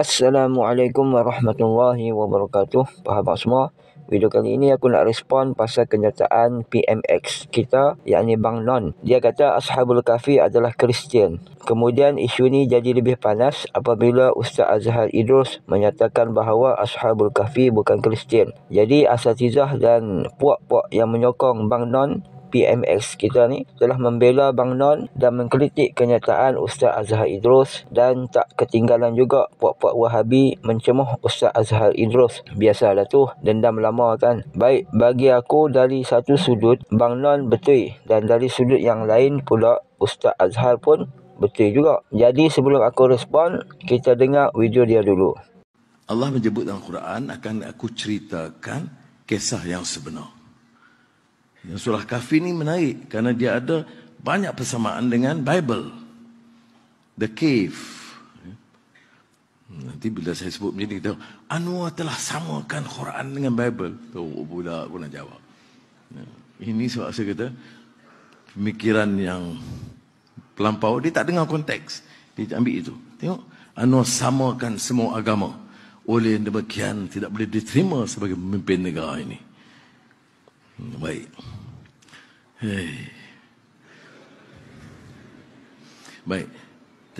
Assalamualaikum warahmatullahi wabarakatuh. Sahabat semua, video kali ini aku nak respon pasal kenyataan PMX kita, yakni Bang Non. Dia kata Ashabul Kahfi adalah Kristian. Kemudian isu ni jadi lebih panas apabila Ustaz Azhar Idrus menyatakan bahawa Ashabul Kahfi bukan Kristian. Jadi asatizah dan puak-puak yang menyokong Bang Non PMX kita ni telah membela Bang Non dan mengkritik kenyataan Ustaz Azhar Idrus, dan tak ketinggalan juga puak-puak Wahabi mencemuh Ustaz Azhar Idrus. Biasalah tu, dendam lama kan. Baik, bagi aku dari satu sudut Bang Non betul, dan dari sudut yang lain pula Ustaz Azhar pun betul juga. Jadi sebelum aku respon, kita dengar video dia dulu. Allah menyebut dalam Quran, akan aku ceritakan kisah yang sebenar. Yang surah Kahfi ni menarik kerana dia ada banyak persamaan dengan Bible. The Cave. Nanti bila saya sebut macam ni, kita Anwar telah samakan Quran dengan Bible. Tahu pula aku nak jawab. Ini sebab saya kata pemikiran yang pelampau, dia tak dengar konteks. Dia ambil itu. Tengok, Anwar samakan semua agama. Oleh demikian tidak boleh diterima sebagai pemimpin negara ini. Baik. Baik.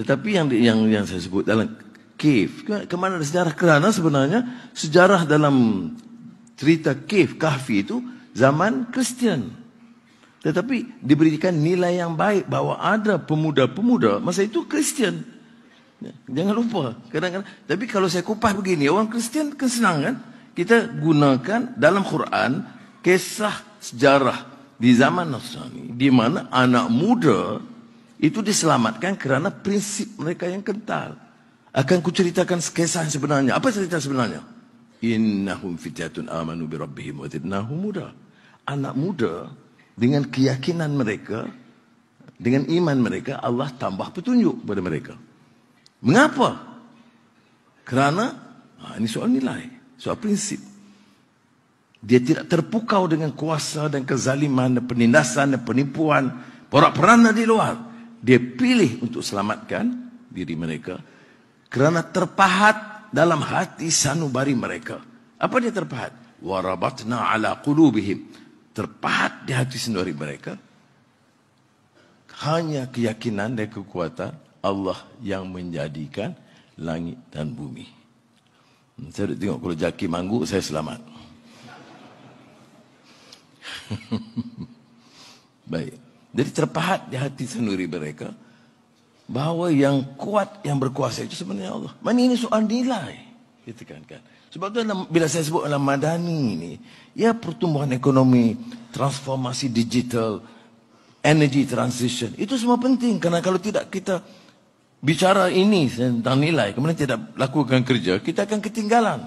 Tetapi yang saya sebut dalam cave, ke mana ada sejarah? Kerana sebenarnya sejarah dalam cerita cave Kahfi itu zaman Kristian. Tetapi diberikan nilai yang baik bahawa ada pemuda-pemuda masa itu Kristian. Jangan lupa. Kadang-kadang, tapi kalau saya kupas begini, orang Kristian kan senang kan? Kita gunakan dalam Quran kisah sejarah di zaman Nasrani, di mana anak muda itu diselamatkan kerana prinsip mereka yang kental. Akan kuceritakan kisah sebenarnya. Apa cerita sebenarnya? Innahum fityatun amanu bi rabbihim wa zidnahum huda. Anak muda dengan keyakinan mereka, dengan iman mereka, Allah tambah petunjuk kepada mereka. Mengapa? Kerana ini soal nilai, soal prinsip. Dia tidak terpukau dengan kuasa dan kezaliman dan penindasan dan penipuan, porak-poranda di luar. Dia pilih untuk selamatkan diri mereka kerana terpahat dalam hati sanubari mereka. Apa dia terpahat? Warabatna ala qulubihim. Terpahat di hati sanubari mereka. Hanya keyakinan dan kekuatan Allah yang menjadikan langit dan bumi. Saya tengok kalau Jaki mangguk, saya selamat. Baik. Jadi terpahat di hati sendiri mereka bahawa yang kuat, yang berkuasa itu sebenarnya Allah. Mana ini soal nilai, kita tekankan. Sebab tu bila saya sebut dalam Madani ini, ya pertumbuhan ekonomi, transformasi digital, energy transition, itu semua penting. Kerana kalau tidak kita bicara ini tentang nilai, kemudian tidak lakukan kerja, kita akan ketinggalan.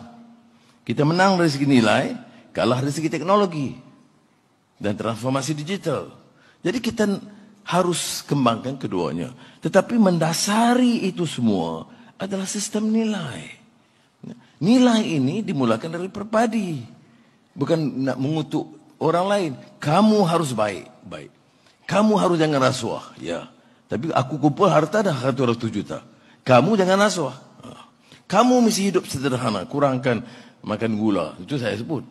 Kita menang dari segi nilai, kalah dari segi teknologi dan transformasi digital. Jadi kita harus kembangkan keduanya. Tetapi mendasari itu semua adalah sistem nilai. Nilai ini dimulakan dari perpadi. Bukan nak mengutuk orang lain. Kamu harus baik. Kamu harus jangan rasuah. Ya. Tapi aku kumpul harta dah 100 juta. Kamu jangan rasuah. Kamu mesti hidup sederhana. Kurangkan makan gula. Itu saya sebut.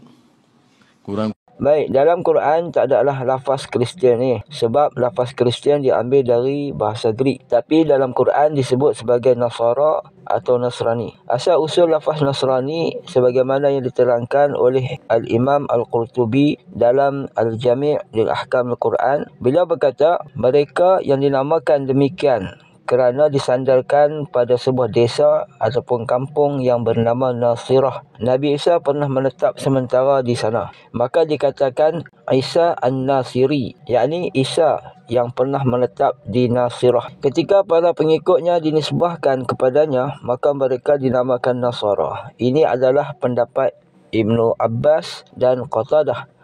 Baik, dalam Quran tak adalah lafaz Kristian ni, sebab lafaz Kristian diambil dari bahasa Greek. Tapi dalam Quran disebut sebagai Nasara atau Nasrani. Asal usul lafaz Nasrani sebagaimana yang diterangkan oleh Al-Imam Al-Qurtubi dalam Al-Jami' lil Ahkam Al-Quran. Beliau berkata, mereka yang dinamakan demikian kerana disandarkan pada sebuah desa ataupun kampung yang bernama Nasirah. Nabi Isa pernah menetap sementara di sana. Maka dikatakan Isa An-Nasiri, yakni Isa yang pernah menetap di Nasirah. Ketika para pengikutnya dinisbahkan kepadanya, maka mereka dinamakan Nasara. Ini adalah pendapat Ibnu Abbas dan Qatadah.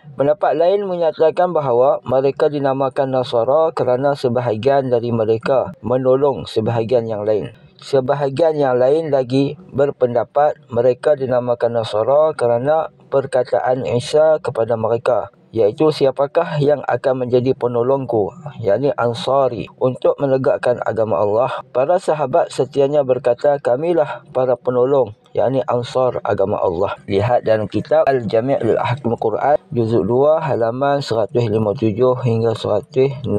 Pendapat lain menyatakan bahawa mereka dinamakan Nasara kerana sebahagian dari mereka menolong sebahagian yang lain. Sebahagian yang lain lagi berpendapat mereka dinamakan Nasara kerana perkataan Isa kepada mereka, iaitu siapakah yang akan menjadi penolongku, yakni Ansari, untuk menegakkan agama Allah. Para sahabat setianya berkata, kamilah para penolong, yakni Ansar agama Allah. Lihat dalam kitab Al-Jami' lil Ahkam Quran juzuk 2 halaman 157 hingga 160.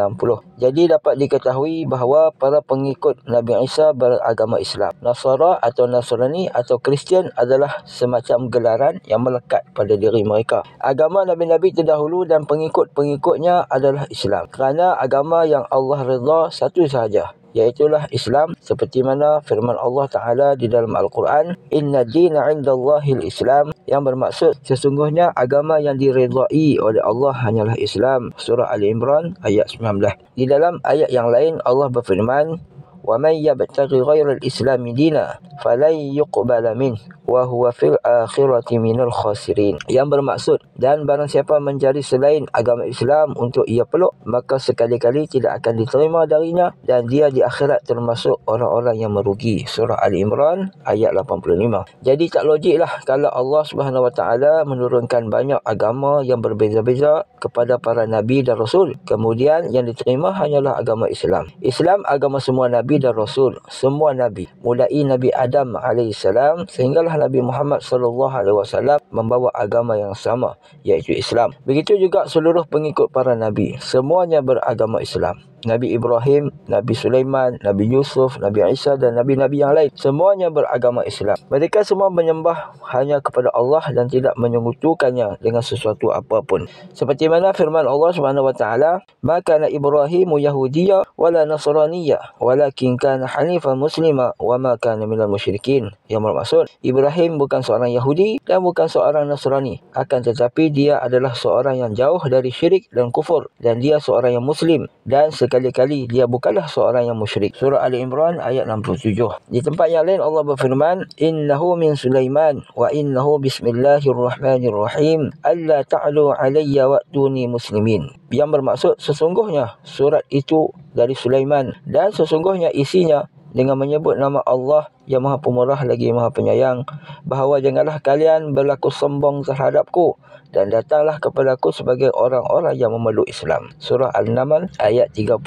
Jadi dapat diketahui bahawa para pengikut Nabi Isa beragama Islam. Nasara atau Nasrani atau Kristian adalah semacam gelaran yang melekat pada diri mereka. Agama Nabi-Nabi terdahulu dan pengikut-pengikutnya adalah Islam. Kerana agama yang Allah redha satu sahaja, iaitulah Islam, seperti mana firman Allah Ta'ala di dalam Al-Quran, Inna dina indallahil Islam, yang bermaksud sesungguhnya agama yang diredai oleh Allah hanyalah Islam. Surah Ali Imran ayat 19. Di dalam ayat yang lain Allah berfirman, وَمَنْ يَبْتَغِ غَيْرَ الْإِسْلَامِ دِينًا فَلَنْ يُقْبَلَ مِنْهُ وَهُوَ فِي الْآخِرَةِ مِنَ الْخَاسِرِينَ. Yang bermaksud, dan barang siapa mencari selain agama Islam untuk ia peluk, maka sekali-kali tidak akan diterima darinya dan dia di akhirat termasuk orang-orang yang merugi. Surah Ali Imran ayat 85. Jadi tak logiklah kalau Allah Subhanahu Wa Taala menurunkan banyak agama yang berbeza-beza kepada para nabi dan rasul, kemudian yang diterima hanyalah agama Islam. Islam agama semua nabi dan rasul, semua nabi, mulai Nabi Adam AS sehinggalah Nabi Muhammad SAW membawa agama yang sama, iaitu Islam. Begitu juga seluruh pengikut para nabi, semuanya beragama Islam. Nabi Ibrahim, Nabi Sulaiman, Nabi Yusuf, Nabi Isa dan Nabi-Nabi yang lain, semuanya beragama Islam. Mereka semua menyembah hanya kepada Allah dan tidak menyekutukannya dengan sesuatu apapun. Seperti mana firman Allah Subhanahu Wa Taala, "Maka Ibrahimu Yahudiyya wala Nasraniyya, walakin kana hanifan muslima wa ma kana minal musyrikin." Yang bermaksud, Ibrahim bukan seorang Yahudi dan bukan seorang Nasrani, akan tetapi dia adalah seorang yang jauh dari syirik dan kufur, dan dia seorang yang muslim, dan sekali-kali dia bukanlah seorang yang musyrik. Surah Ali Imran ayat 67. Di tempat yang lain Allah berfirman, "Innahu min Sulaiman wa innahu bismillahirrahmanirrahim alla ta'lu alayya wa'tuni muslimin." Yang bermaksud sesungguhnya surat itu dari Sulaiman dan sesungguhnya isinya dengan menyebut nama Allah yang Maha Pemurah lagi Maha Penyayang, bahawa janganlah kalian berlaku sombong terhadapku dan datanglah kepadaku sebagai orang-orang yang memeluk Islam. Surah Al-Naml ayat 30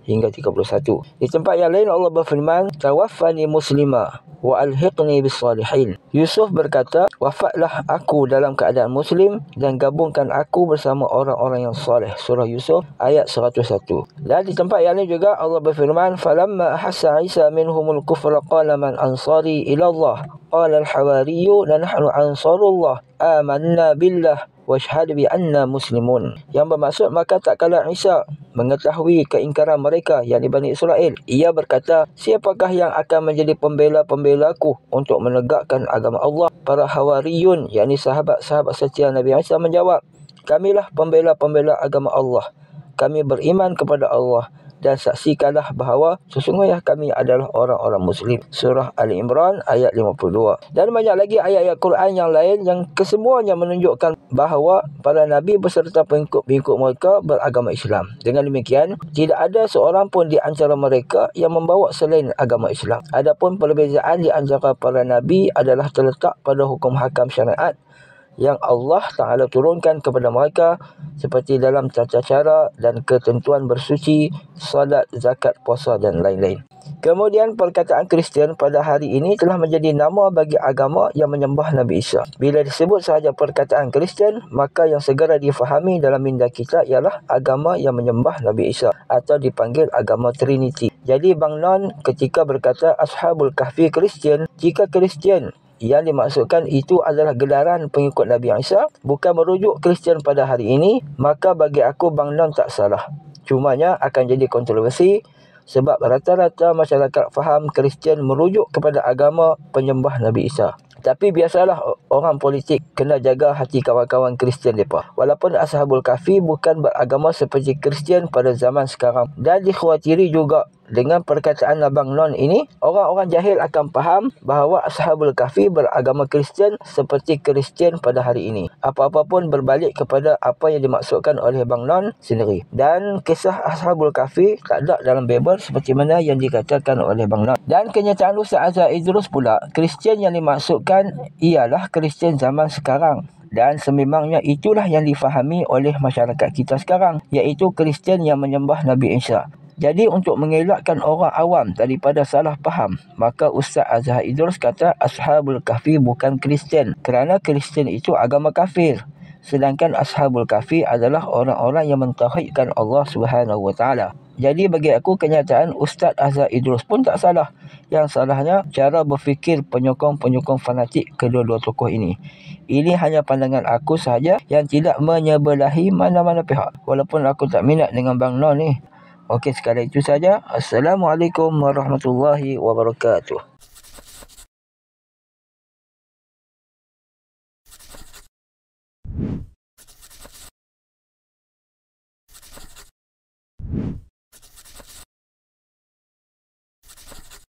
hingga 31. Di tempat yang lain Allah berfirman, "Tawaffani muslima wa alhiqni bis salihin." Yusuf berkata, wafatlah aku dalam keadaan muslim dan gabungkan aku bersama orang-orang yang soleh. Surah Yusuf ayat 101. Dan di tempat yang lain juga Allah berfirman, "Falamma ahassa Isa minhumul kufra qala man ansari ila Allah qala al-hawariyyu nahnu ansarullah amanna billah washhad bi anna muslimun." Yang bermaksud, maka tak kala Isa mengetahui keingkaran mereka, yakni Bani Israel, ia berkata, siapakah yang akan menjadi pembela-pembelaku untuk menegakkan agama Allah? Para Hawariyun, yakni sahabat-sahabat setia Nabi Isa menjawab, kamilah pembela-pembela agama Allah. Kami beriman kepada Allah dan saksikanlah bahawa sesungguhnya kami adalah orang-orang Muslim. Surah Ali Imran ayat 52. Dan banyak lagi ayat-ayat Quran yang lain yang kesemuanya menunjukkan bahawa para Nabi beserta pengikut-pengikut mereka beragama Islam. Dengan demikian, tidak ada seorang pun di antara mereka yang membawa selain agama Islam. Adapun perbezaan di antara para Nabi adalah terletak pada hukum hakam syariat yang Allah Ta'ala turunkan kepada mereka, seperti dalam tata cara dan ketentuan bersuci, salat, zakat, puasa dan lain-lain. Kemudian perkataan Kristian pada hari ini telah menjadi nama bagi agama yang menyembah Nabi Isa. Bila disebut sahaja perkataan Kristian, maka yang segera difahami dalam minda kita ialah agama yang menyembah Nabi Isa, atau dipanggil agama Trinity. Jadi Bang Non ketika berkata Ashabul Kahfi Kristian, jika Kristian yang dimaksudkan itu adalah gelaran pengikut Nabi Isa, bukan merujuk Kristian pada hari ini, maka bagi aku Bang Non tak salah. Cumanya akan jadi kontroversi sebab rata-rata masyarakat faham Kristian merujuk kepada agama penyembah Nabi Isa. Tapi biasalah orang politik kena jaga hati kawan-kawan Kristian mereka. Walaupun Ashabul Kahfi bukan beragama seperti Kristian pada zaman sekarang, dan dikhawatiri juga Dengan perkataan Abang Non ini, orang-orang jahil akan faham bahawa Ashabul Kahfi beragama Kristian seperti Kristian pada hari ini. Apa-apa pun berbalik kepada apa yang dimaksudkan oleh Abang Non sendiri. Dan kisah Ashabul Kahfi tak ada dalam Bible seperti mana yang dikatakan oleh Abang Non. Dan kenyataan Ustaz Azhar Idrus pula, Kristian yang dimaksudkan ialah Kristian zaman sekarang. Dan sememangnya itulah yang difahami oleh masyarakat kita sekarang, iaitu Kristian yang menyembah Nabi Isa. Jadi untuk mengelakkan orang awam daripada salah faham, maka Ustaz Azhar Idrus kata Ashabul Kahfi bukan Kristian, kerana Kristian itu agama kafir. Sedangkan Ashabul Kahfi adalah orang-orang yang mentauhidkan Allah SWT. Jadi bagi aku kenyataan Ustaz Azhar Idrus pun tak salah. Yang salahnya cara berfikir penyokong-penyokong fanatik kedua-dua tokoh ini. Ini hanya pandangan aku sahaja yang tidak menyebelahi mana-mana pihak. Walaupun aku tak minat dengan Bang Non ni. Okey, sekadar itu saja. Assalamualaikum warahmatullahi wabarakatuh.